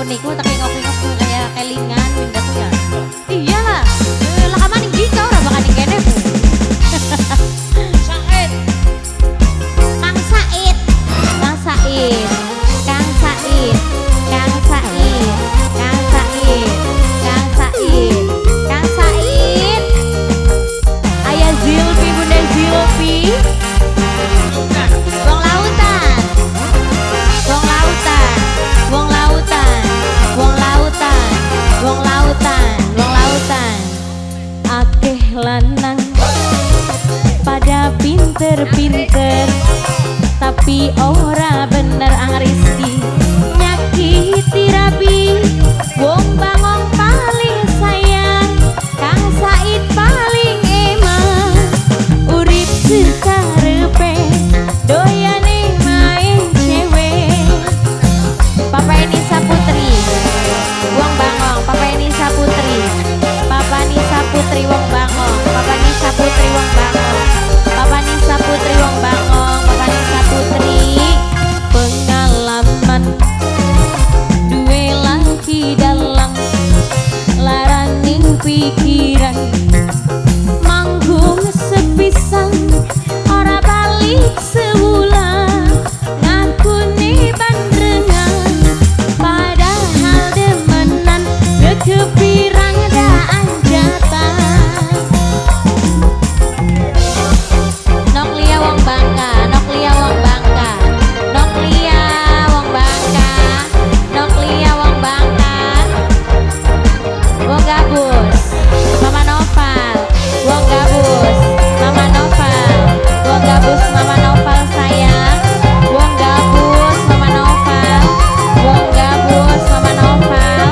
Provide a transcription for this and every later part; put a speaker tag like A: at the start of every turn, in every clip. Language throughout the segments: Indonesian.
A: sampun niku tak ngok-ngok kayak kelingan pindah ya. Iyalah. Lah kamane gitu ora bakal kene. Said. Kang Said. Kang Said. Kang Said. Kang Said. Kang Said. Kang Said. Kang Said. Ayah Zilfi, Bunda Zilfi. Wong lautan. Wong lautan. Wong lautan. Wong lautan. Wong lautan. Wong lautan. Akeh lanang pada pinter-pinter tapi ora bener angriski nyakiti rabi. Wong bangong paling sayang, Kang Said paling emang urip sekarepe doyane main cewek. Papa Nisa Putri Wong bangong, Papa Nisa Putri, Papa Nisa Putri Wong bangong, Papa Nisa Putri Wong bangong, Papa Nisa Putri Wong bangong, Papa Nisa Putri. Pengalaman duwe laki dalang laraning pikiran manggung sepisan ora balik sewulan ngakune bandrengan padahal demenan kepirang daan jatan. Nok lia wong bangka, nok lia wong bangka, nok lia wong bangka, nok lia wong bangka. Wong gabus, Mama Noval, wong gabus, Mama Noval, wong gabus, Mama Noval sayang, wong gabus, Mama Noval, wong gabus, Mama Noval,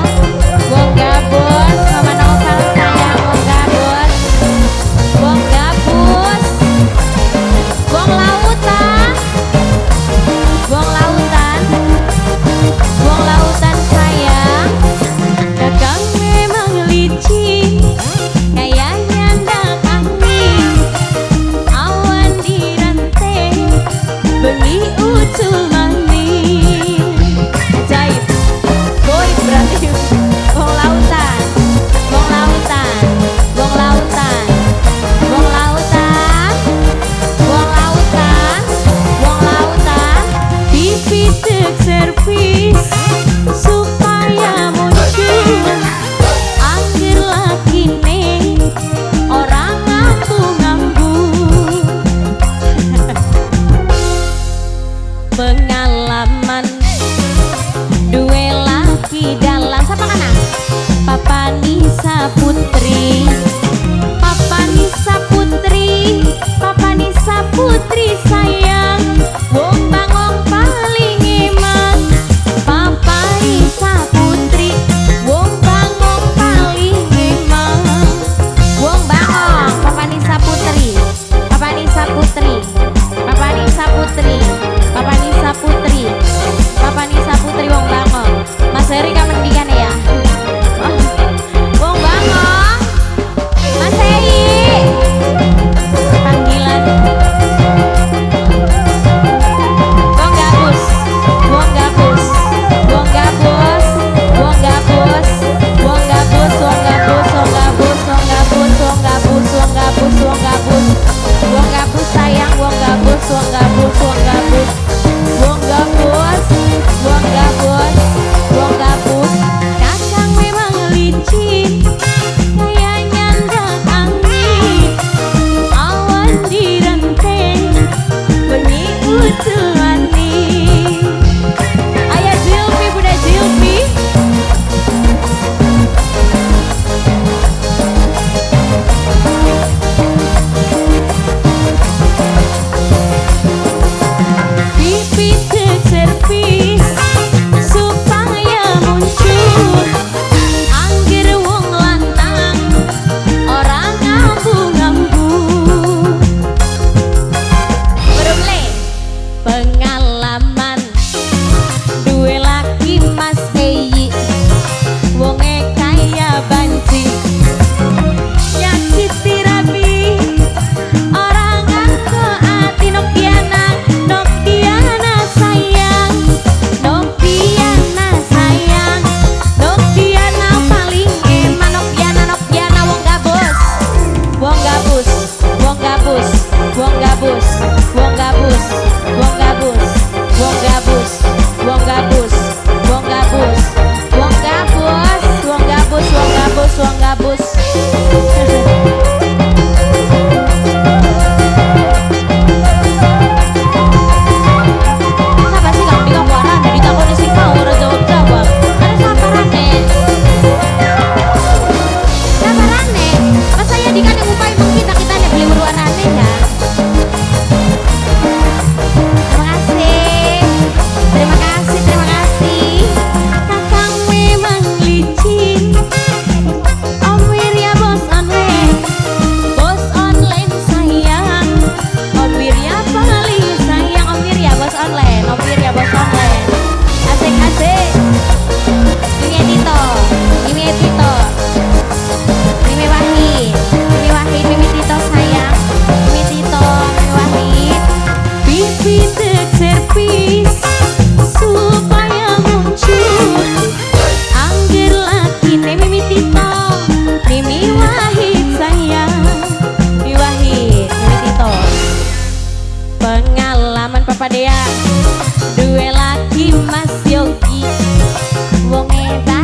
A: wong gabus, Mama Noval sayang, wong gabus, wong gabus, wong lautan, wong lautan, wong lautan sayang. Kakang memang licin kayak nyandak angin, awan dirantai bengi ucul manis. Ajaib, boy berarti wong lautan, wong lautan, wong lautan, wong lautan, wong lautan, wong lautan. Dipitek servis supaya muncul angger lakine orang ngambung-ngambung. Pengalaman duwe laki dalang siapa kana? Papa Nisa Putri, Papa Nisa Putri, Papa Nisa Putri sayang, wong bangong paling emang. Papa Nisa Putri, wong bangong paling emang. Wong bangong, Papa Nisa Putri, Papa Nisa Putri, Papa Nisa Putri, Papa Nisa Putri, Papa Nisa Putri wong bangong. Mas Heri kapan mendikan ya? Wong bangong, Mas Heri. Panggilan. Wong gabus, wong gabus, wong gabus, wong gabus, wong gabus, wong gabus, wong gabus, wong gabus, wong gabus, wong gabus, wong gabus, wong gabus sayang, wong gabus, wong gabus, wong gabus, wong gabus, wong gabus, wong gabus. Kakang memang licin kayak nyandak angin, awan dirantai bengi ucul manis. Ayah Zilfi, Bunda Zilfi. Pipitek servis supaya muncul angger wong lanang orang ngambung-ngambung. Berumle pengalaman duwe laki Mas Heyi, wonge kaya banci nyakiti rabi orang aku ati Nokiana, Nokiana sayang, Nopir ya bos online. Asik-asik. Ini Tito, ini Tito, ini Wahid, ini Wahid, ini Tito sayang, ini Tito, ini Wahid. Pipi servis supaya muncul. Angger lagi nih Mimi Tito, Mimi Wahid sayang, Mimi Wahid, Mimi Tito. Pengalaman Papa Dea, dua lagi Mas Yogi, wong edan.